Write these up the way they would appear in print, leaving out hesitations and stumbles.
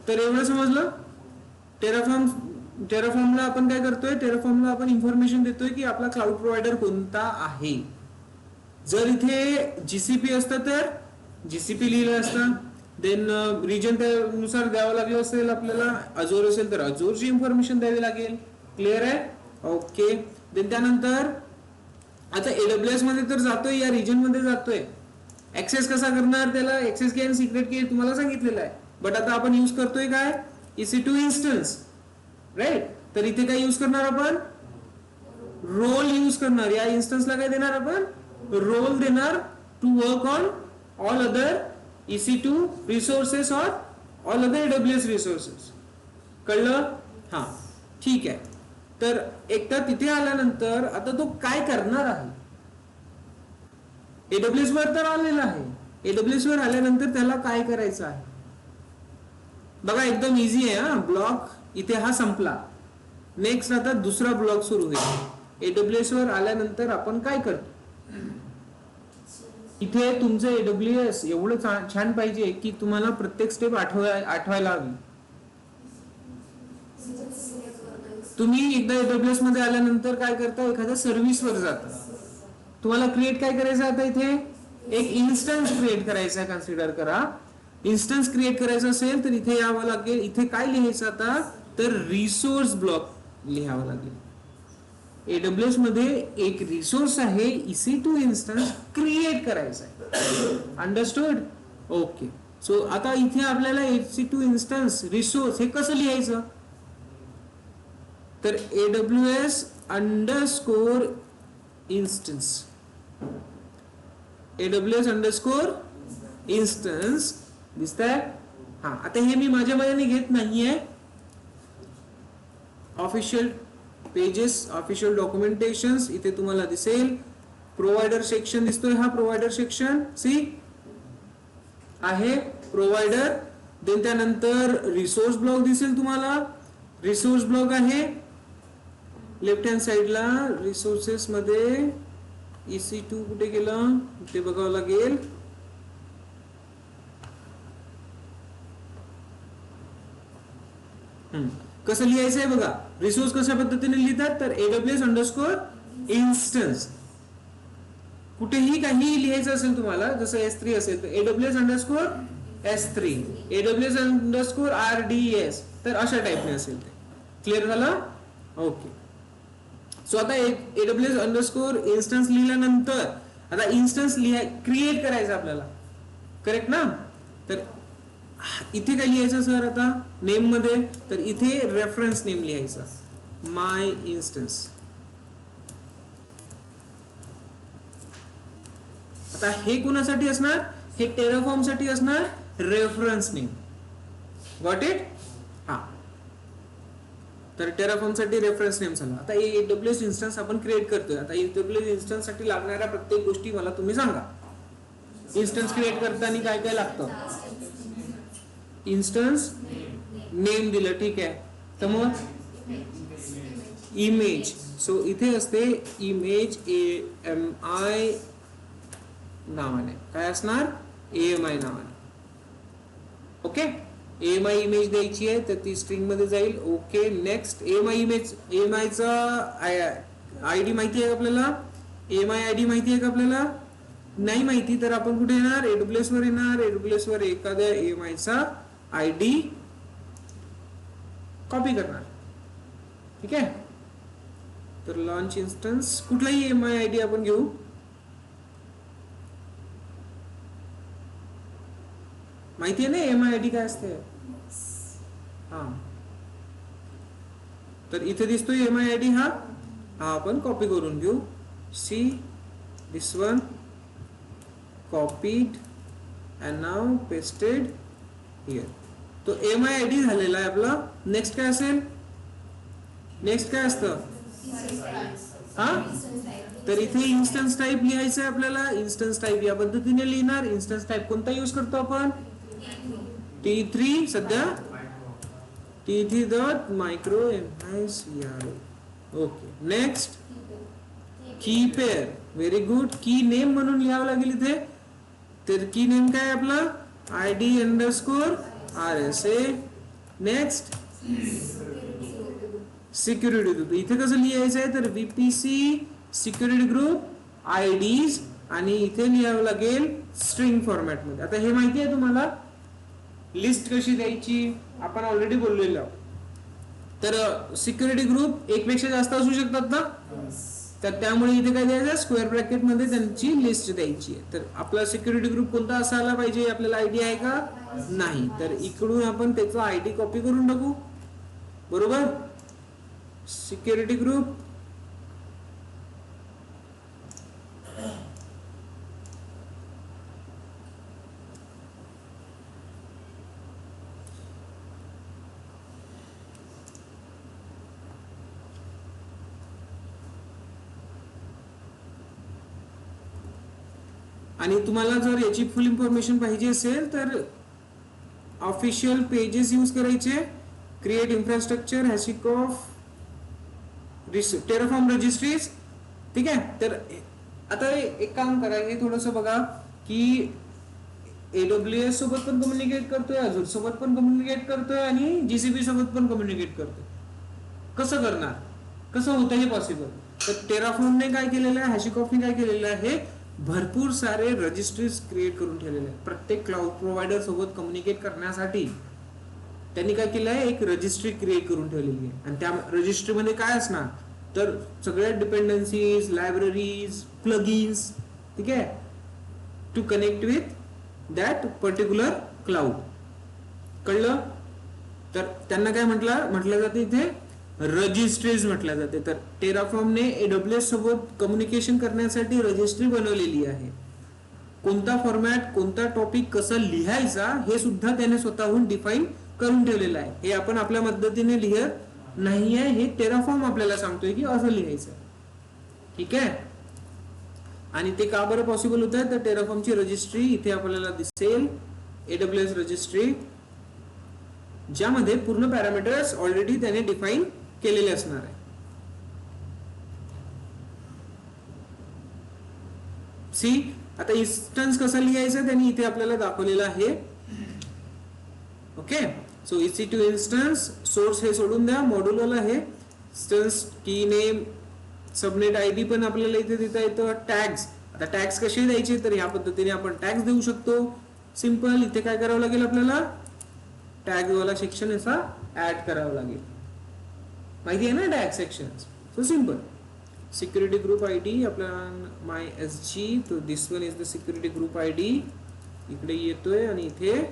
तर एवढं समजलं. टेराफॉर्मला आपण काय करतोय, टेराफॉर्मला आपण इन्फॉर्मेशन देतोय की आपला क्लाउड प्रोव्हायडर कोणता आहे. जर इथे जीसीपी असतं तर जीसीपी लिहिलं असतं. देन रिजन त्यानुसार द्यावं लागलं असेल आपल्याला. अजोर असेल तर अजोरची इन्फॉर्मेशन द्यावी लागेल. क्लिअर आहे. ओके. देन त्यानंतर आता एडब्ल्यूएस मध्ये तर जातोय, या रिजन मध्ये जातोय. ऍक्सेस कसा करणार त्याला, ऍक्सेस की आणि सिक्रेट की तुम्हाला सांगितलेलं आहे. बट आता आपण यूज करतोय काय, EC2 इन्स्टन्स, राईट. तर इथे काय यूज करणार आपण, रोल यूज करणार. या इन्स्टन्सला काय देणार आपण, रोल देणार to work on all other EC2 resources और ऑल अदर AWS रिसोर्सेस. कळलं. हा ठीक आहे. तर एकदा तिथे आल्यानंतर आता तो काय करणार आहे. AWS वर तर आलेला आहे. AWS वर आल्यानंतर त्याला काय करायचं आहे बघा, एकदम इझी आहे. हा ब्लॉक इथे हा संपला. नेक्स्ट आता दुसरा ब्लॉक सुरू होईल. AWS वर आल्यानंतर आपण काय करतो, इथे तुमचं AWS एवढं छान पाहिजे की तुम्हाला प्रत्येक स्टेप आठवायला हवी. तुम्ही एकदा AWS मध्ये आल्यानंतर काय करता, एखाद्या सर्व्हिस वर जाता. तुम्हाला क्रिएट काय करायचं, आता इथे एक इन्स्टन्स क्रिएट करायचा. कन्सिडर करा, इन्स्टन्स क्रिएट करायचं असेल तर इथे यावं लागेल. इथे काय लिहायचं आता, तर रिसोर्स ब्लॉक लिहावं लागेल. AWS मध्ये एक रिसोर्स आहे, EC2 इन्स्टन्स क्रिएट करायचा आहे. अंडरस्टूड. ओके. सो आता इथे आपल्याला EC2 इन्स्टन्स रिसोर्स हे कसं लिहायचं, तर AWS underscore instance, AWS underscore instance दिसतंय. हा आता हे मी माझ्या मनाने घेत नाहीये. ऑफिशियल पेजेस, ऑफिशियल डॉक्युमेंटेशन्स इथे तुम्हाला दिसेल. प्रोव्हायडर सेक्शन दिसतोय, हा प्रोव्हायडर सेक्शन सी आहे प्रोव्हायडर. देन त्यानंतर रिसोर्स ब्लॉक दिसेल तुम्हाला. रिसोर्स ब्लॉक आहे लेफ्ट हँड साइडला. रिसोर्सेस मध्ये EC2 कुठे गेलं ते बघावं लागेल. कसं लिहायचंय बघा. रिसोर्स कशा पद्धतीने लिहितात, तर AWS अंडरस्कोर इन्स्टन्स. कुठेही काही लिहायचं असेल तुम्हाला, जसं S3 असेल तर AWS underscore S3, AWS underscore RDS, तर अशा टाईपने असेल ते. क्लिअर झालं. ओके. सो आता AWS अंडरस्कोर इन्स्टन्स लिहिल्यानंतर आता इन्स्टन्स क्रिएट करायचं आपल्याला, करेक्ट ना. तर इथे काय लिहायचं सर आता नेम मध्ये, तर इथे रेफरन्स नेम लिहायचा, माय इन्स्टन्स. आता हे कुणासाठी असणार, हे टेराफॉर्म साठी असणार, रेफरन्स नेम. Got it. हा तर टेराफॉर्म साठी रेफरन्स नेम झाला. आता AWS इन्स्टन्स आपण क्रिएट करतोय. आता AWS इन्स्टन्स साठी लागणाऱ्या प्रत्येक गोष्टी मला तुम्ही सांगा. इन्स्टन्स क्रिएट करताना काय काय लागतं, इन्स्टन्स नेम दिलं, ठीक आहे. तर मग इमेज, सो इथे असते इमेज AMI नावाने. काय असणार, AMI नावाने. ओके. AMI इमेज द्यायची आहे तर ती स्ट्रिंग मध्ये जाईल. Okay. Next AMI image, AMI चा ID माहिती आहे आपल्याला, AMI ID माहिती आहे का आपल्याला, नाही माहिती तर आपण कुठे येणार, AWS वर येणार. AWS वर एखाद्या AMI चा ID कॉपी करणार. ठीक आहे. तर लॉन्च इन्स्टन्स कुठलाही AMI ID आपण घेऊ. माहिती आहे ना AMI ID काय असते. हा तर इथे दिसतोय AMI ID, हा आपण कॉपी करून घेऊ. See this one copied and now pasted here. तो AMI ID झालेला आहे आपला. नेक्स्ट काय असेल, नेक्स्ट काय असतं, हा तर इथे इन्स्टन्स टाइप लिहायचं आहे आपल्याला. इन्स्टन्स टाइप या पद्धतीने लिहिणार. इन्स्टन्स टाइप कोणता यूज करतो आपण, T3 सध्या T3.micro MICRO. ओके. नेक्स्ट की पेअर, व्हेरी गुड. की नेम म्हणून लिहावं लागेल इथे. तर की नेम काय आपला ID underscore RSA. Next security group. इथे कसं लिहायचं आहे तर VPC सिक्युरिटी ग्रुप IDs आणि इथे लिहावं लागेल स्ट्रिंग फॉर्मॅट मध्ये. आता हे माहिती आहे तुम्हाला लिस्ट कशी द्यायची आपण ऑलरेडी बोललेलो आहोत. तर सिक्युरिटी ग्रुप एक पेक्षा जास्त असू शकतात ना, तर त्यामुळे इथे काय द्यायचं स्क्वेअर ब्रॅकेट मध्ये त्यांची लिस्ट द्यायची आहे. तर आपला सिक्युरिटी ग्रुप कोणता असायला पाहिजे आपल्याला आयडिया आहे का? नाही. तर इकडून आपण त्याचा ID कॉपी करून टाकू. बरोबर. सिक्युरिटी ग्रुप आणि तुम्हाला जर याची फुल इन्फॉर्मेशन पाहिजे असेल तर ऑफिशियल पेजेस यूज करायचे. Create infrastructure HashiCorp Terraform registries. ठीक आहे. तर आता एक काम करा, हे थोडस बघा की AWS सोबत पण कम्युनिकेट करतोय, Azure सोबत पण कम्युनिकेट करतोय आणि GCP सोबत पण कम्युनिकेट करतोय. कसं करणार, कसं होतं हे पॉसिबल? तर टेराफॉर्मने काय केलेलं आहे, हॅशिकॉफने काय केलेलं आहे, भरपूर सारे रजिस्ट्रीज क्रिएट करून ठेवलेले आहेत. प्रत्येक क्लाउड प्रोव्हायडर सोबत कम्युनिकेट करण्यासाठी त्यांनी काय केलं आहे, एक रजिस्ट्री क्रिएट करून ठेवलेली आहे. आणि त्या रजिस्ट्रीमध्ये काय असणार तर सगळ्या डिपेंडन्सीज, लायब्ररीज, प्लगइन्स. ठीक आहे. To connect with that particular cloud. कळलं? तर त्यांना काय म्हटलं जाते इथे रजिस्ट्रीज म्हटलं जाते. तर टेराफॉर्मने AWS सोबत कम्युनिकेशन करण्यासाठी रजिस्ट्री बनवलेली आहे. कोणता फॉर्मॅट, कोणता टॉपिक कसा लिहायचा हे सुद्धा त्याने स्वतःहून डिफाईन करून ठेवलेलं आहे. हे आपण आपल्या पद्धतीने लिहत नाहीये, हे टेराफॉर्म आपल्याला सांगतोय की असं लिहायचं. ठीक आहे. आणि ते का बरं पॉसिबल होत आहे तर टेराफॉर्मची रजिस्ट्री इथे आपल्याला दिसेल, AWS रजिस्ट्री, ज्यामध्ये पूर्ण पॅरामीटर्स ऑलरेडी त्याने डिफाईन केलेले असणार आहे. सी आता इन्स्टन्स कसा लिहायचा त्यांनी इथे आपल्याला दाखवलेला आहे. Okay. So EC2 instance, source हे सोडून द्या, मॉड्यूल आहे इन्स्टन्स, की नेम, सबनेट ID पण आपल्याला इथे देता येतं. टॅग्स, आता टॅग्स कसे द्यायचे तर या पद्धतीने आपण टॅग्स देऊ शकतो. सिंपल. इथे काय करावं लागेल आपल्याला, टॅग वाला सेक्शन असा ऍड करावा लागेल. माहिती आहे ना tag section. So simple. Security group ID आपला MySG, तो this one is the security group ID. इकडे येतोय आणि इथे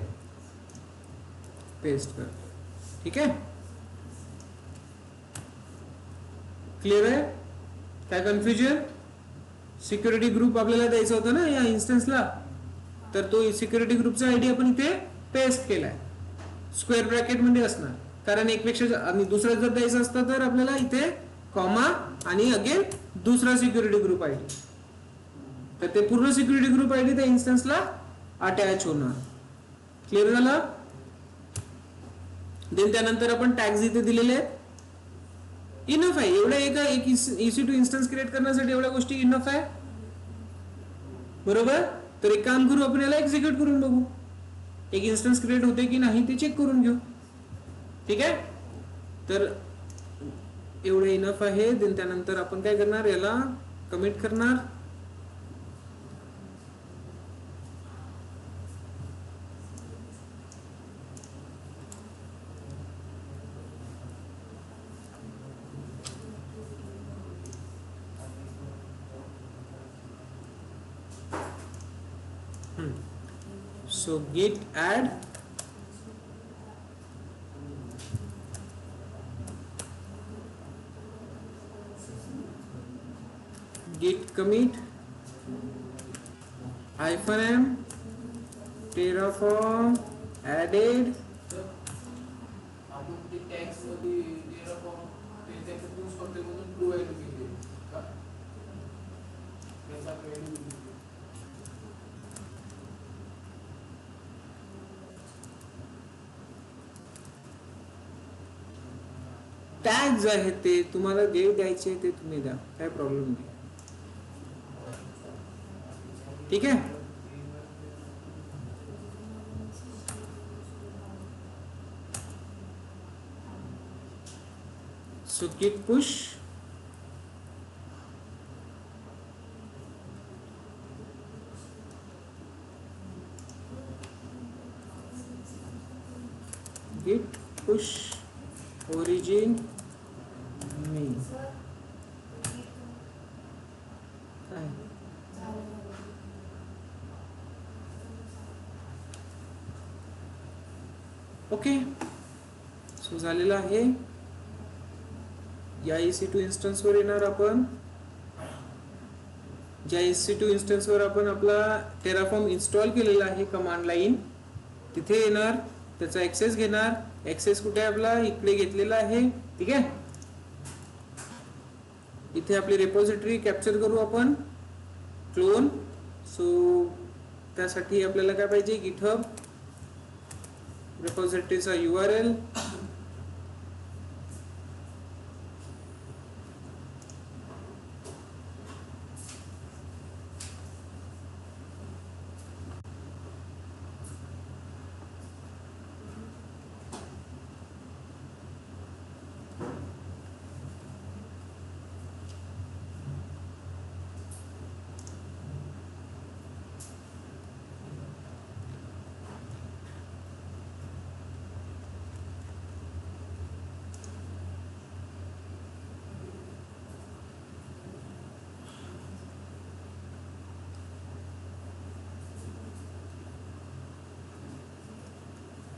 पेस्ट कर. ठीक आहे. क्लिअर आहे? काय कन्फ्युजन? सिक्युरिटी ग्रुप आपल्याला द्यायचा होता ना या इन्स्टन्सला, तर तो सिक्युरिटी ग्रुपचा ID आपण इथे पेस्ट केलाय. स्क्वेअर ब्रॅकेट मध्ये असणार, कारण एकपेक्षा आणि दुसरा जर द्यायचा असता तर आपल्याला इथे कॉमा आणि अगेन दुसरा सिक्युरिटी ग्रुप ID. तर ते पूर्ण सिक्युरिटी ग्रुप ID त्या इन्स्टन्सला अटॅच होणार. क्लिअर झालं? देन त्यानंतर आपण टॅग्स इथे दिलेले आहेत. इनफ आहे. एवढ्या एक EC2 इन्स्टन्स क्रिएट करण्यासाठी एवढ्या गोष्टी इनफ आहे. बरोबर. तर एक काम करू, आपण याला एक्झिक्यूट करून बघू, एक इन्स्टन्स क्रिएट होते की नाही ते चेक करून घेऊ. ठीक आहे. तर एवढे इनफ आहे. देन त्यानंतर आपण काय करणार, याला कमिट करणार. So git add git commit -m terraform added. आपण ते टॅग्स मध्ये टेराफॉर्म ते त्याचं यूज करते म्हणून प्रोव्हाइड केले का त्याचा व्हॅल्यू टॅग्स आहेत ते तुम्हाला जे द्यायचे ते तुम्ही द्या, काय प्रॉब्लेम नाही. ठीक आहे. So git push origin main. Okay, so झालेलं आहे. या EC2 इन्स्टन्स वर येणार आपण. ज्या EC2 इन्स्टन्स वर आपण आपला टेराफॉर्म इन्स्टॉल केलेला आहे कमांड लाईन, तिथे येणार, त्याचा ऍक्सेस घेणार. ऍक्सेस कुठे आपला इकडे घेतलेला आहे. ठीक आहे, इथे आपली रेपोजिटरी कॅप्चर करू आपण, क्लोन. सो त्यासाठी आपल्याला काय पाहिजे, गिटहब रेपोजिटरीचा URL,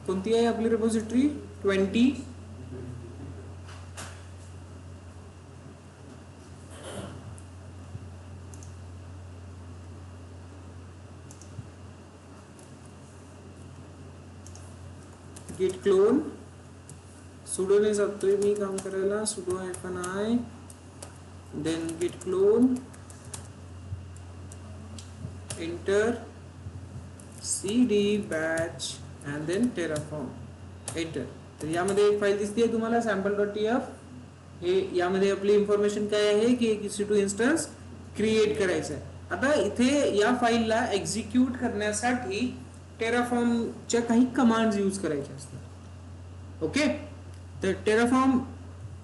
कोणती आहे आपली रेपोजिटरी, 20. git clone, sudo ने जातोय मी काम करायला, sudo -i, then git clone, enter cd batch and then terraform, enter. तर यामध्ये एक फाईल दिसते तुम्हाला sample.tf. हे यामध्ये आपली इन्फॉर्मेशन काय आहे की एक EC2 इन्स्टन्स क्रिएट करायचा आहे. आता इथे या फाईलला एक्झिक्यूट करण्यासाठी टेराफॉर्मच्या काही कमांड्स यूज करायच्या असतात. ओके, तर टेराफॉर्म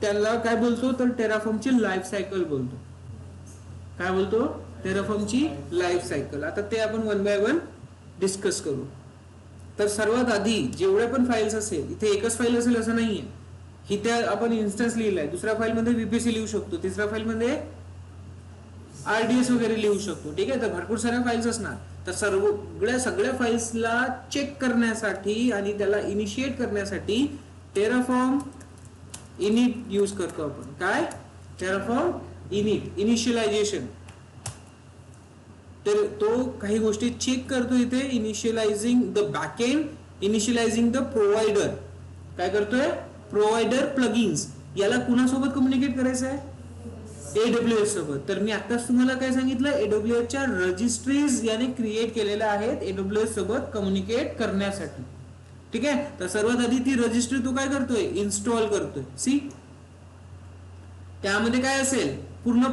त्याला काय बोलतो, तर टेराफॉर्मची लाईफ सायकल बोलतो. काय बोलतो, टेराफॉर्मची लाईफ सायकल. आता ते आपण वन बाय वन डिस्कस करू. तर सर्वात आधी जेवढ्या पण फाईल्स असेल, इथे एकच फाईल असेल असं नाहीये. ही त्या आपण इन्स्टन्स लिहिलाय, दुसऱ्या फाईल मध्ये VPC लिहू शकतो, तिसऱ्या फाईल मध्ये RDS वगैरे लिहू शकतो. ठीक आहे, तर भरपूर साऱ्या फाईल्स असणार. तर सगळ्या फाईल्सला चेक करण्यासाठी आणि त्याला इनिशिएट करण्यासाठी टेराफॉर्म इनिट यूज करतो आपण. काय, टेराफॉर्म इनिट, इनिशियलायझेशन. तर तो काही गोष्टी चेक करतो इथे. इनिशियलायझिंग द बॅकएंड, इनिशियलायझिंग द प्रोव्हायडर. काय करतोय, प्रोव्हायडर प्लगइन्स. याला कुणासोबत कम्युनिकेट करायचं आहे, AWS सोबत. तर मी आताच तुम्हाला काय सांगितलं, AWS च्या रजिस्ट्रीज याने क्रिएट केलेल्या आहेत AWS सोबत कम्युनिकेट करण्यासाठी. ठीक आहे, तर सर्वात आधी ती रजिस्ट्री तो काय करतोय, इन्स्टॉल करतोय. सी, त्यामध्ये काय असेल, पूर्ण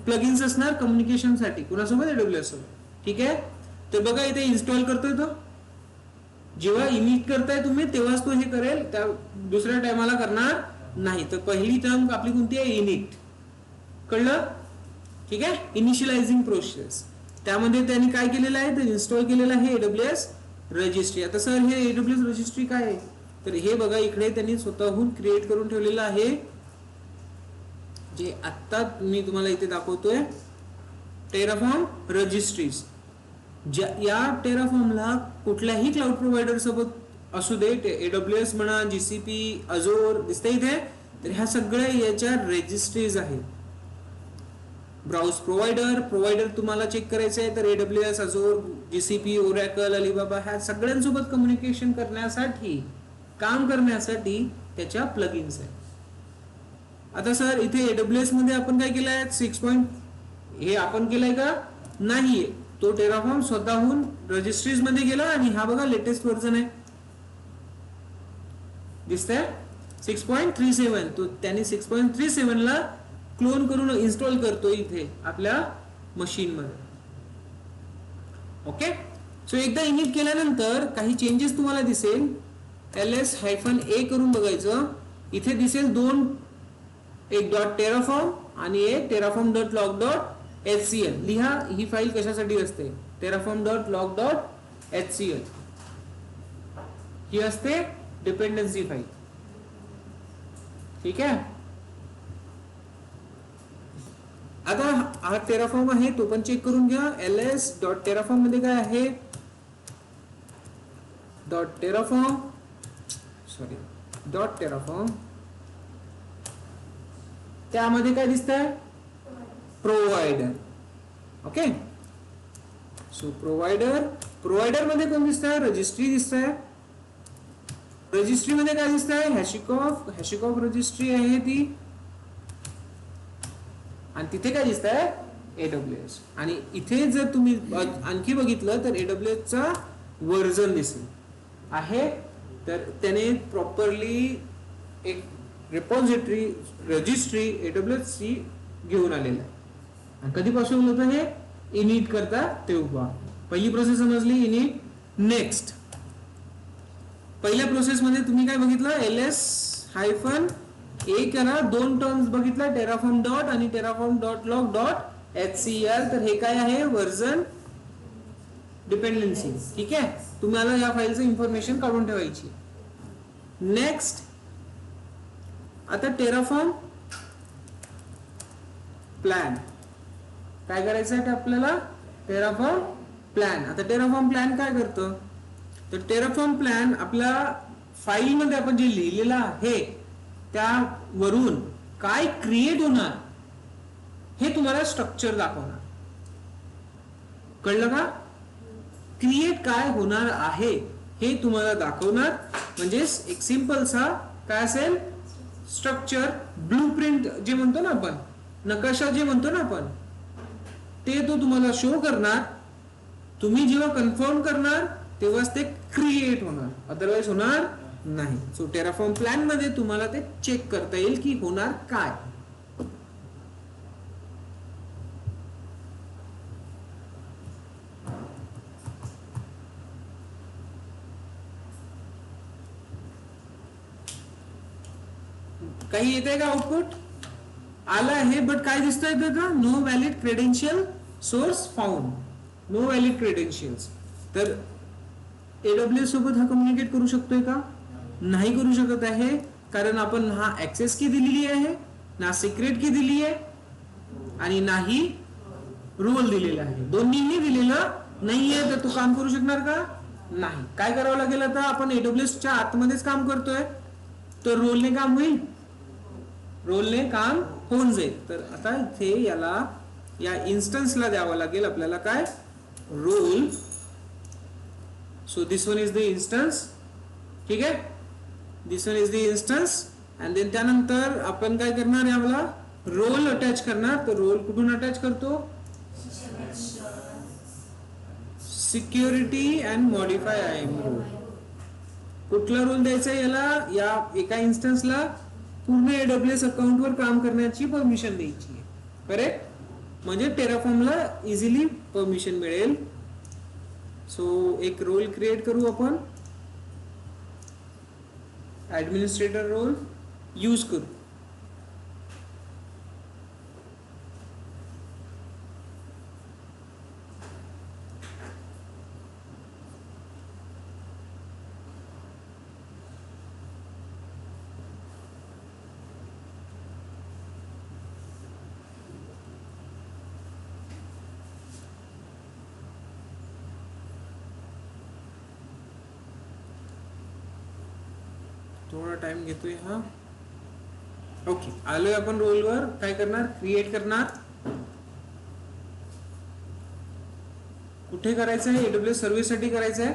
प्लगइन्स असणार कम्युनिकेशन साठी कुणासोबत, AWS सोबत. ठीक आहे, तर बघा इथे इन्स्टॉल करतोय तो. जेव्हा इनिट करताय तुम्ही तेव्हाच तो हे करेल, त्या दुसऱ्या टायमाला करणार नाही. तर पहिली टर्म आपली कोणती आहे, इनिट. कळलं, ठीक आहे, इनिशियलायझिंग प्रोसेस. त्यामध्ये त्यांनी काय केलेलं आहे, तर इन्स्टॉल केलेलं आहे AWS रजिस्ट्री. आता सर हे AWS रजिस्ट्री काय आहे, तर हे बघा इकडे त्यांनी स्वतःहून क्रिएट करून ठेवलेलं आहे, जे आता मी तुम्हाला इथे दाखवतोय. Terraform registries. या टेराफॉर्मला कुठल्याही क्लाउड प्रोव्हायडर सोबत असू दे, AWS म्हणा, GCP, अझोर दिसते इथे, तर ह्या सगळ्या याच्या रजिस्ट्रीज आहेत. ब्राउज प्रोव्हायडर तुम्हाला चेक करायचं आहे, तर AWS, अझोर, GCP, ओरॅकल, अलिबाबा ह्या सगळ्यांसोबत कम्युनिकेशन करण्यासाठी, काम करण्यासाठी त्याच्या प्लगइन्स आहेत. आता सर इथे AWS मध्ये आपण काय केलंय, 6. हे आपण केलंय का, नाहीये. तो टेराफॉर्म स्वतःहून रजिस्ट्रीज मध्ये गेला आणि हा बघा लेटेस्ट व्हर्जन आहे, दिसतंय 6.37. तो त्याने 6.37 ला क्लोन करून इन्स्टॉल करतो इथे आपल्या मशीन मध्ये. ओके, सो एकदा इनिट केल्यानंतर काही चेंजेस तुम्हाला दिसेल. ls-a करून बघायचं. इथे दिसेल दोन, एक डॉट टेराफॉर्म आणि एक Terraform dot log dot HCL. लिहा ही फाईल कशासाठी असते. Terraform dot log dot HCL ही असते डिपेंडन्सी फाईल. ठीक आहे. आता हा टेराफॉर्म आहे तो पण चेक करून घ्या. ls डॉट टेराफॉर्म मध्ये काय आहे, डॉट टेराफॉर्म डॉट टेराफॉर्म, त्यामध्ये काय दिसतंय, प्रोव्हायडर. ओके. सो प्रोव्हायडर मध्ये कोण दिसतंय, रजिस्ट्री दिसतंय. रजिस्ट्री मध्ये काय दिसतंय, हॅशिकॉफ रजिस्ट्री आहे ती. आणि तिथे काय दिसतंय, AWS. आणि इथे जर तुम्ही आणखी बघितलं तर AWS चा व्हर्जन दिसेल आहे. तर त्याने प्रॉपरली एक रिपॉझिटरी रजिस्ट्री AWS ची घेऊन आलेलं आहे. आणि कधी पॉसिबल होतं हे, इनिट करता तेव्हा. पहिली प्रोसेस समजली, इनिट. नेक्स्ट पहिल्या प्रोसेस मध्ये तुम्ही काय बघितलं, ls-a करा, दोन टर्म्स बघितला, टेराफॉर्म डॉट आणि Terraform dot log dot HCL. तर हे काय आहे, व्हर्जन डिपेंडन्सी. ठीक आहे. तुम्हाला या फाईलचं इन्फॉर्मेशन काढून ठेवायची. नेक्स्ट आता टेराफॉर्म प्लॅन काय करायचं आहे आपल्याला, टेराफॉर्म प्लॅन. आता टेराफॉर्म प्लॅन काय करतं, तर टेराफॉर्म प्लॅन आपल्या फाईल मध्ये आपण जे लिहिलेलं आहे त्यावरून काय क्रिएट होणार हे तुम्हाला स्ट्रक्चर दाखवणार. कळलं का, क्रिएट काय होणार आहे हे तुम्हाला दाखवणार. म्हणजे एक सिंपल सा काय असेल, स्ट्रक्चर, ब्लूप्रिंट जे म्हणतो ना आपण, नकाशा जे म्हणतो ना आपण, ते तो तुम्हाला शो करणार. तुम्ही जेव्हा कन्फर्म करणार तेव्हाच ते क्रिएट होणार, अदरवाइज होणार नाही. सो टेराफॉर्म प्लॅन मध्ये तुम्हाला ते चेक करता येईल की होणार काय. काही येते का, आउटपुट आला आहे, बट काय दिसतंय त्याचा, no valid credential source found, no valid credentials. तर AWS सोबत हा कम्युनिकेट करू शकतोय का, नाही करू शकत आहे. कारण आपण ना ऍक्सेस की दिलेली आहे, ना सिक्रेट की दिली आहे, आणि नाही रोल दिलेला आहे. दोन्हीही दिलेलं नाहीये. तर तो काम करू शकणार का, नाही. काय करावं लागेल, आता आपण AWS च्या आतमध्येच काम करतोय, तर रोलने काम होईल, रोलने काम होऊन जाईल. तर आता इथे याला या इन्स्टन्सला द्यावं लागेल आपल्याला काय, role. So this one is the instance. ठीक आहे, this one is the instance. And then त्यानंतर आपण काय करणार, याला रोल अटॅच करणार. तर रोल कुठून अटॅच करतो, security and modify IAM role. कुठला रोल द्यायचा याला, या एका इन्स्टन्सला पूर्ण AWS अकाउंट वर काम करण्याची परमिशन द्यायची आहे. करेक्ट, म्हणजे टेराफॉर्मला इझिली परमिशन मिळेल. सो एक रोल क्रिएट करू आपण, ऍडमिनिस्ट्रेटर रोल यूज करू. थोडा टाइम घेतोय हा. ओके, आलोय आपण रोलवर. काय करणार, क्रिएट करणार. कुठे करायचं आहे, AWS सर्व्हिस साठी करायचं आहे.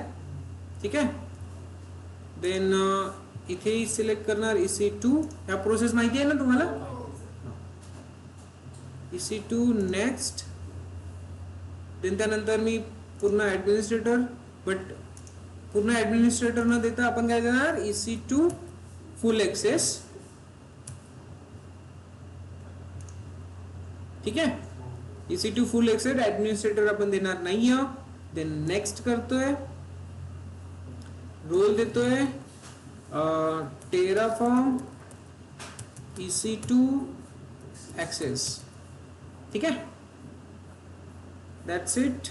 ठीक आहे. देन इथे सिलेक्ट करणार EC2. ह्या प्रोसेस माहिती आहे ना तुम्हाला, EC2 नेक्स्ट. देन त्यानंतर मी पूर्ण ऍडमिनिस्ट्रेटर, बट पूर्ण ऍडमिनिस्ट्रेटर न देता आपण काय देणार, EC2 फुल ऍक्सेस. ठीक आहे, EC2 फुल ऍक्सेस ऍडमिनिस्ट्रेटर आपण देणार नाहीये. देन नेक्स्ट करतोय, रोल देतोय टेराफॉर्म EC2 access. ठीक है, that's it.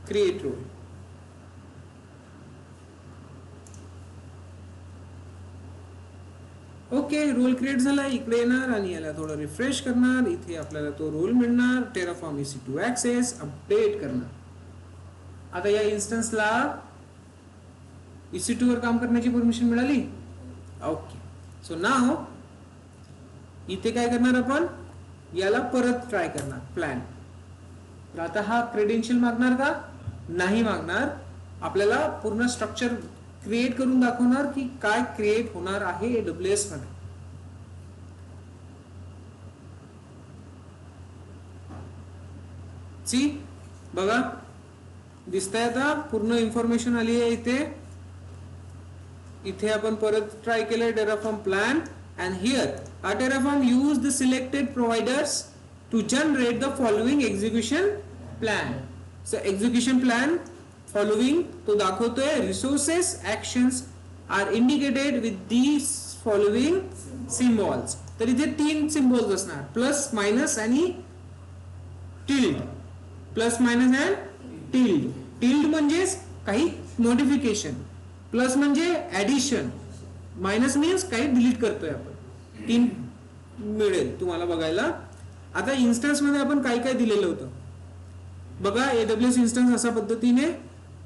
Create role. Okay, role create झाला. इकडे येणार आणि याला थोडं रिफ्रेश करणार. इथे आपल्याला तो रोल मिळणार. टेराफॉर्म EC2 ऍक्सेस अपडेट करणार. आता या इन्स्टन्सला EC2 वर काम करण्याची परमिशन मिळाली. ओके, सो नाव इथे काय करणार आपण, याला परत ट्राय करणार प्लॅन. तर आता हा क्रेडेन्शियल मागणार का, नाही मागणार. आपल्याला पूर्ण स्ट्रक्चर क्रिएट करून दाखवणार की काय क्रिएट होणार आहे AWS मध्ये. सी बघा, दिसतंय आता पूर्ण इन्फॉर्मेशन आली आहे इथे. इथे आपण परत ट्राय केलंय Terraform plan. and here a Terraform use the selected providers to generate the following execution plan. So execution plan following तो दाखवतोय resources actions are indicated with these following symbols. तर इथे 3 सिम्बॉल्स असणार, प्लस मायनस आणि tilde. Plus minus and tilde. Tilde म्हणजे काही modification, plus म्हणजे addition, minus means काही डिलीट करतोय आपण. 3 मिळेल तुम्हाला बघायला. आता इन्स्टन्स मध्ये आपण काय काय दिलेलं होतं बघा. AWS इन्स्टन्स अशा पद्धतीने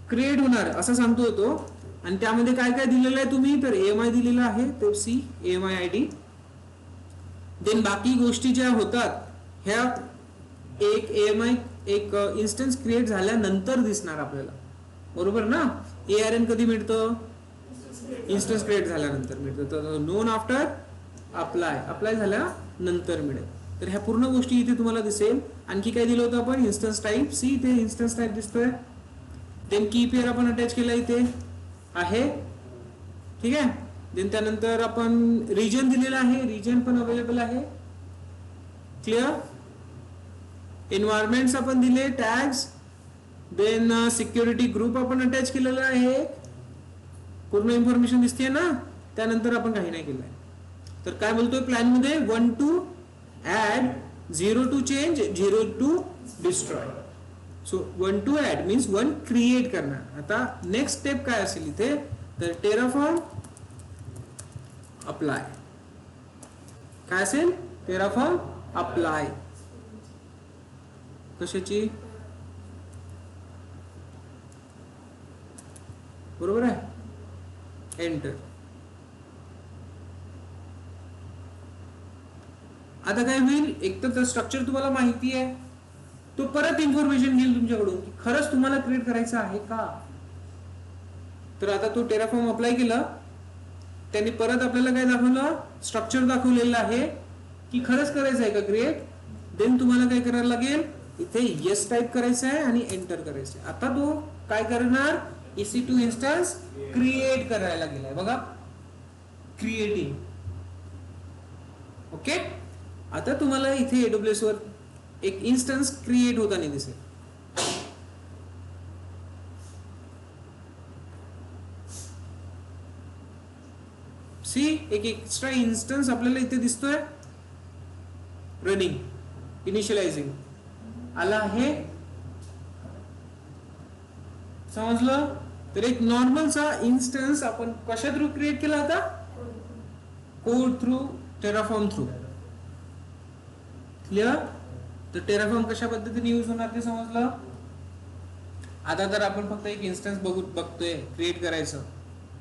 क्रिएट होणार असं सांगतो तो. आणि त्यामध्ये काय काय दिलेलं आहे तुम्ही, तर AMI दिलेलं आहे, तो सी AMI ID. देन बाकी गोष्टी ज्या होतात ह्या एक AMI एक इन्स्टन्स क्रिएट झाल्यानंतर दिसणार आपल्याला, बरोबर ना. ARN कधी मिळतं, इन्स्टन्स क्रिएट झाल्यानंतर मिळतं. तर नोन आफ्टर अप्लाय झाल्यानंतर मिळेल. तर ह्या पूर्ण गोष्टी इथे तुम्हाला दिसेल. आणखी काय दिलं होतं आपण, इन्स्टन्स टाईप. सी इथे इन्स्टन्स टाईप दिसतोय. देन की पेअर आपण अटॅच केला इथे आहे, ठीक आहे. देन त्यानंतर आपण रिजन दिलेला आहे, रिजन पण अवेलेबल आहे. क्लिअर. एन्व्हायरमेंट्स आपण दिले, टॅग्स. देन सिक्युरिटी ग्रुप आपण अटॅच केलेला आहे. पूर्ण इन्फॉर्मेशन दिसते ना. त्यानंतर आपण काही नाही केलंय. तर काय बोलतोय प्लॅन मध्ये, 1 to add, 0 to change, 0 to destroy. So 1 to add means 1 create करणार. आता नेक्स्ट स्टेप काय असेल इथे, तर टेराफॉर्म अप्लाय. काय असेल, टेराफॉर्म अप्लाय. कशाची, बरोबर आहे. एंटर. आता काय होईल, एक तर स्ट्रक्चर तुम्हाला माहिती आहे, तो परत इन्फॉर्मेशन घेईल तुमच्याकडून की खरंच तुम्हाला क्रिएट करायचं आहे का. तर आता तो टेराफॉर्म अप्लाय केला, त्यांनी परत आपल्याला काय दाखवलं, स्ट्रक्चर दाखवलेलं आहे की खरंच करायचं आहे का क्रिएट. देन तुम्हाला काय करायला लागेल, इथे येस टाईप करायचं आहे आणि एंटर करायचं आहे. आता तो काय करणार, EC2 इन्स्टन्स क्रिएट करायला गेलाय बघा, क्रिएटिंग. ओके. आता तुम्हाला इथे AWS वर एक इन्स्टन्स क्रिएट होताना दिसेल. सी एक एक्स्ट्रा इन्स्टन्स आपल्याला इथे दिसतोय, रनिंग, इनिशियलायझिंग आला आहे. समजलं. तर एक नॉर्मलचा इन्स्टन्स आपण कशा थ्रू क्रिएट केला होता, code through, Terraform through. Clear. तर टेराफॉर्म कशा पद्धतीने यूज होणार ते समजलं. आता तर आपण फक्त एक इन्स्टन्स बघतोय क्रिएट करायचं.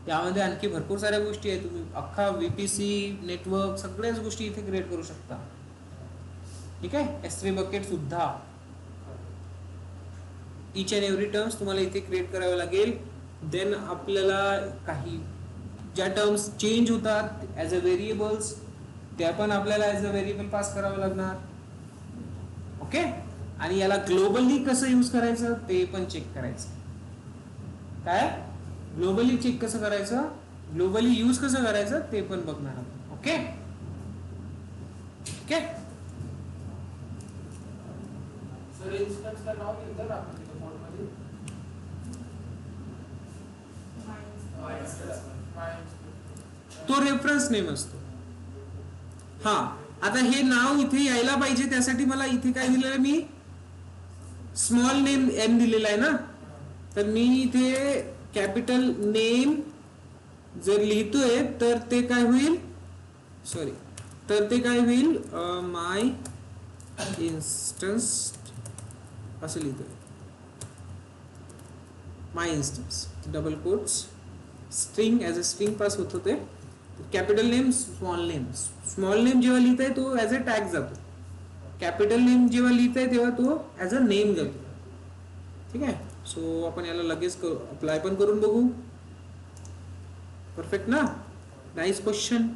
त्यामध्ये आणखी भरपूर साऱ्या गोष्टी आहेत. तुम्ही अख्खा VPC नेटवर्क सगळ्याच गोष्टी इथे क्रिएट करू शकता, ठीक आहे. S3 बकेट सुद्धा. इच अँड एव्हरी टर्म्स तुम्हाला इथे क्रिएट करावे लागेल. देन आपल्याला काही ज्या टर्म्स चेंज होतात ऍज अ व्हेरिएबल्स, त्या पण आपल्याला ऍज अ व्हेरिएबल पास करावं लागणार. ओके. आणि याला ग्लोबली कसं यूज करायचं ते पण चेक करायचं. काय ग्लोबली चेक कसं करायचं, ग्लोबली यूज कसं करायचं ते पण बघणार आपण. ओके. ठीक आहे. सर इन्स्टन्सला नाव दिलं ना आपण तिथे कोडमध्ये, तो रेफरन्स नेम असतो. हा, आता हे नाव इथे यायला पाहिजे, त्यासाठी मला इथे काय दिलेलं आहे, मी स्मॉल नेम एन दिलेला आहे ना, तर मी इथे कॅपिटल नेम जर लिहितोय तर ते काय होईल, सॉरी, तर ते काय होईल, माय इन्स्टन्स असं लिहितोय, my instance double quotes string, as a string pass होत होते. Capital name small name, small name जेव्हा लिहिताय तो ॲज अ टॅग जातो, कॅपिटल नेम जेव्हा लिहिताय तेव्हा तो ॲज अ नेम जातो. ठीक आहे, सो आपण याला लगेच अप्लाय पण करून बघू. परफेक्ट ना, नाईस क्वेश्चन.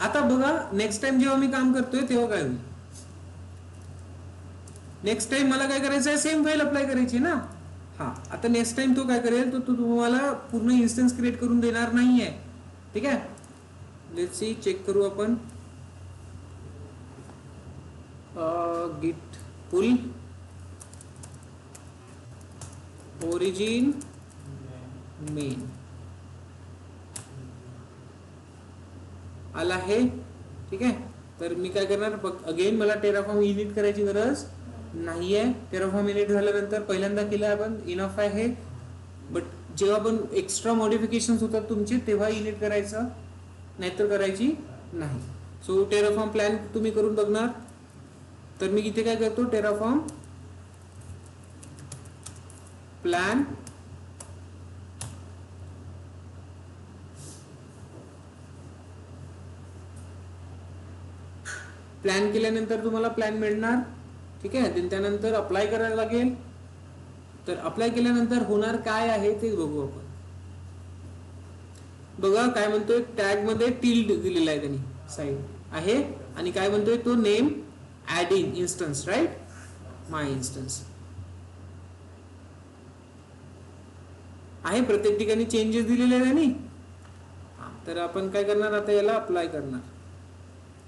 आता बघा, नेक्स्ट टाइम जेव्हा मी काम करतोय तेव्हा काय होईल, नेक्स्ट टाइम मला काय करायचं आहे, सेम फाईल अप्लाय करायची ना. हा, आता नेक्स्ट टाइम तो काय करेल, तो तुम्हाला पूर्ण इन्स्टन्स क्रिएट करून देणार नाहीये. ठीक आहे, लेट्स सी, चेक करू आपण. गिट पुल ओरिजिन मेन आला आहे. ठीक आहे, तर मी काय करणार, अगेन मला टेराफॉर्म इनिट करायची गरज नाहीये. टेराफॉर्म इनिट झाल्यानंतर पहिल्यांदा केलं आपण, इनफ आहे. बट जेव्हा पण एक्स्ट्रा मॉडिफिकेशन होतात तुमचे तेव्हा इनिट करायचं, नाहीतर करायची नाही. सो टेराफॉर्म प्लॅन तुम्ही करून बघणार. तर मी इथे काय करतो, टेराफॉर्म प्लॅन प्लॅन केल्यानंतर तुम्हाला प्लॅन मिळणार. ठीक आहे, त्यानंतर अप्लाय करायला लागेल. तर अप्लाय केल्यानंतर होणार काय आहे ते बघू आपण. बघा काय म्हणतोय, टॅग मध्ये टिल्ड दिलेला आहे त्यांनी, साईड आहे, आणि काय म्हणतोय तो, name add in instance, right, my instance आहे. प्रत्येक ठिकाणी चेंजेस दिलेले आहे त्यांनी. तर आपण काय करणार, आता याला अप्लाय करणार.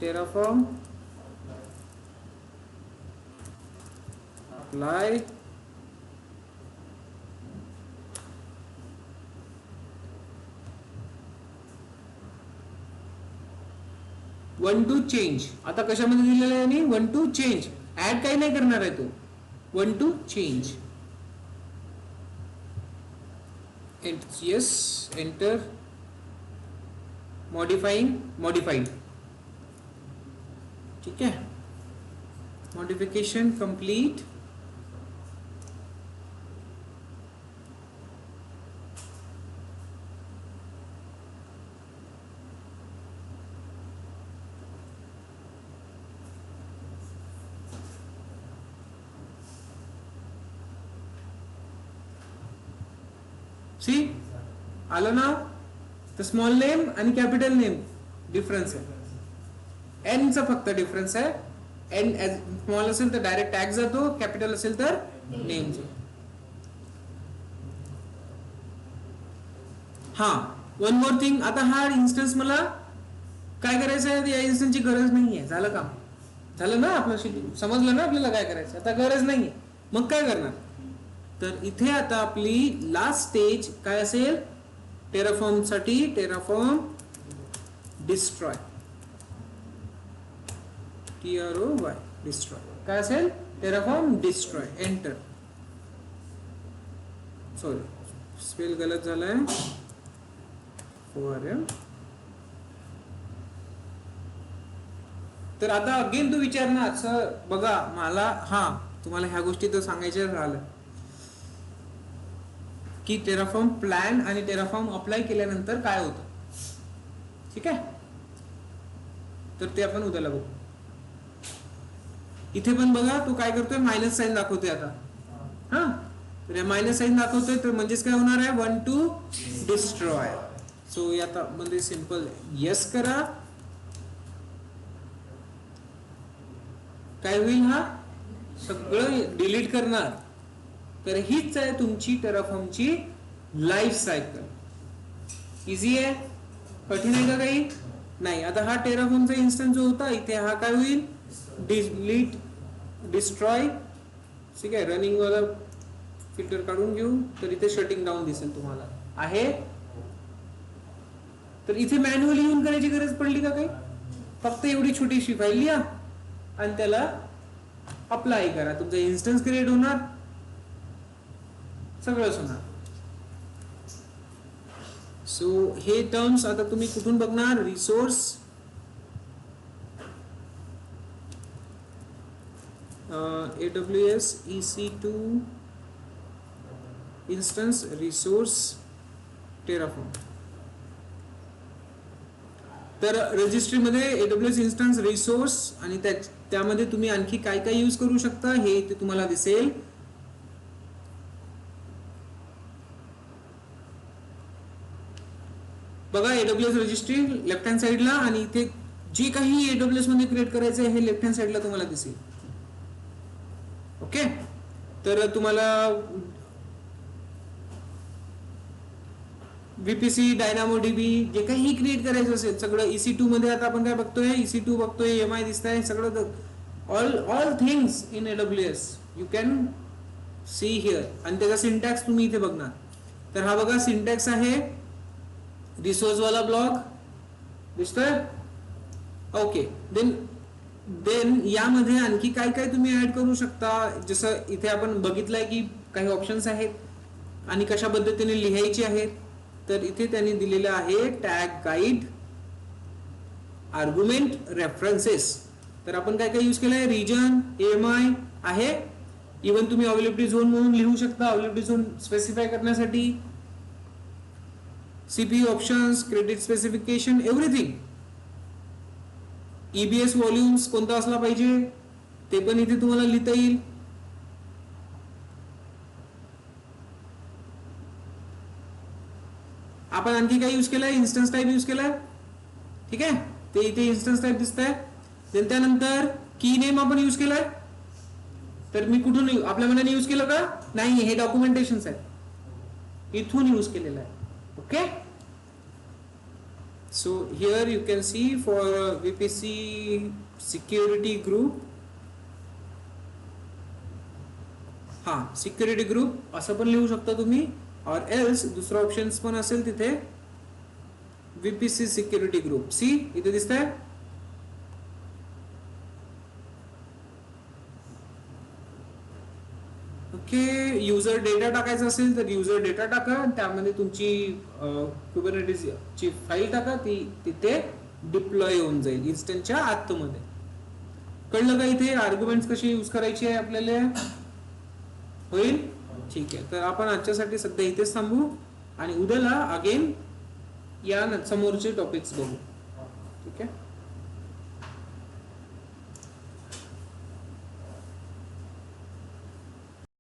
Terraform apply one two change. आता कशामध्ये दिलेलं आहे आणि वन टू चेंज, ऍड काही नाही करणार आहे तो, one two change. Yes, enter, modifying, modified. ठीक आहे, मॉडिफिकेशन कंप्लीट. सी आलं ना, तर स्मॉल नेम आणि कॅपिटल नेम डिफरन्स आहे, एन चा फक्त डिफरन्स आहे. एन स्मॉल असेल तर डायरेक्ट टॅग जातो, कॅपिटल असेल तर नेम जातो. हा, वन मोर थिंग, आता हा इन्स्टन्स मला काय करायचं आहे, या इन्स्टन्सची गरज नाहीये. झालं काम, झालं ना आपलं, समजलं ना आपल्याला काय करायचं. आता गरज नाहीये, मग काय करणार. तर इथे आता आपली लास्ट स्टेज काय असेल, टेराफॉर्म साठी टेराफॉर्म डिस्ट्रॉय, TROY डिस्ट्रॉय काय असेल, Terraform destroy. Enter, sorry spell गलत झालाय, ORM. तर आता अगेन तू विचारणार, सर बघा मला, हा तुम्हाला ह्या गोष्टी तर सांगायच्या राहिलं की टेराफॉर्म प्लॅन आणि टेराफॉर्म अप्लाय केल्यानंतर काय होतं. ठीक आहे, तर ते आपण उद्याला बघू. इथे पण बघा तू काय करतोय, मायनस साइन दाखवतोय आता. हा, तर मायनस साइन दाखवतोय, तर म्हणजेच काय होणार आहे, वन टू डिस्ट्रॉय. सो आता म्हणजे सिंपल येस करा, काय होईल, हा सगळं डिलीट करणार. तर हीच आहे तुमची टेराफॉर्मची लाईफ सायकल. इझी आहे. कठीण आहे का काही? नाही. आता हा टेराफॉर्मचा इन्स्टन्स जो होता इथे हा काय होईल? Delete destroy. ठीक आहे, रनिंग वाला फिल्टर काढून घेऊ तर इथे शटिंग डाऊन दिसेल तुम्हाला आहे. तर इथे मॅन्युअली येऊन करायची गरज पडली का काही? फक्त एवढी छोटीशी फाईल लिहा आणि त्याला अप्लाय करा, तुमचा इन्स्टन्स क्रिएट होणार, सगळंच होणार. सो हे टर्म्स आता तुम्ही कुठून बघणार? Resource AWS EC2 instance resource Terraform. तर रजिस्ट्रीमध्ये AWS इन्स्टन्स रिसोर्स आणि त्यामध्ये तुम्ही आणखी काय काय यूज करू शकता हे इथे तुम्हाला दिसेल. बघा AWS रजिस्ट्री लेफ्ट हँड साइडला आणि इथे जे काही AWS मध्ये क्रिएट करायचं आहे हे लेफ्ट हँड साइडला तुम्हाला दिसेल. ओके, तर तुम्हाला VPC DynamoDB जे काही क्रिएट करायचं असेल सगळं EC2 मध्ये. आता आपण काय बघतोय? EC2 बघतोय, MI दिसतंय, सगळं all things in AWS you can see here. आणि त्याचा सिंटॅक्स तुम्ही इथे बघणार. तर हा बघा सिंटॅक्स आहे, रिसोर्स वाला ब्लॉक दिसतोय. ओके, देन यामध्ये आणखी काय काय तुम्ही ऍड करू शकता. जसं इथे आपण बघितलंय की काही ऑप्शन्स आहेत आणि कशा पद्धतीने लिहायचे आहेत. तर इथे त्यांनी दिलेलं आहे टॅग, गाईड, आर्ग्युमेंट, रेफरन्सेस. तर आपण काय काय यूज केलंय? रिजन, AMI आहे. इव्हन तुम्ही अवेलेबिलिटी झोन म्हणून लिहू शकता, अवेलेबिलिटी झोन स्पेसिफाय करण्यासाठी. CPU options, credit specification, everything. EBS volumes कोणता असला पाहिजे ते पण इथे तुम्हाला लिहिता येईल. आपण आणखी काय यूज केलंय? इन्स्टन्स टाइप यूज केलाय. ठीक आहे, ते इथे इन्स्टन्स टाइप दिसतंय. त्यानंतर की नेम आपण यूज केलाय. तर मी कुठून आपल्या मनाने यूज केलं का? नाही, हे डॉक्युमेंटेशन आहे, इथून यूज केलेलं आहे. Okay, so here you can see for VPC security group, हा सिक्युरिटी ग्रुप असं पण लिहू शकता तुम्ही. और एल्स दुसरा ऑप्शन्स पण असेल तिथे, VPC सिक्युरिटी ग्रुप. सी इथे दिसतंय. ओके, युजर डेटा टाकायचा असेल तर युजर डेटा टाका, त्यामध्ये तुमची कुबरनेटिस ची फाईल टाका, ती तिथे डिप्लॉय होऊन जाईल इन्स्टंटच्या आतमध्ये. कळलं का? इथे आर्ग्युमेंट्स कशी यूज करायची आहे आपल्याला. होईल? ठीक आहे, तर आपण आजच्यासाठी सध्या इथेच थांबू आणि उद्याला अगेन या समोरचे टॉपिक्स बघू. ठीक आहे.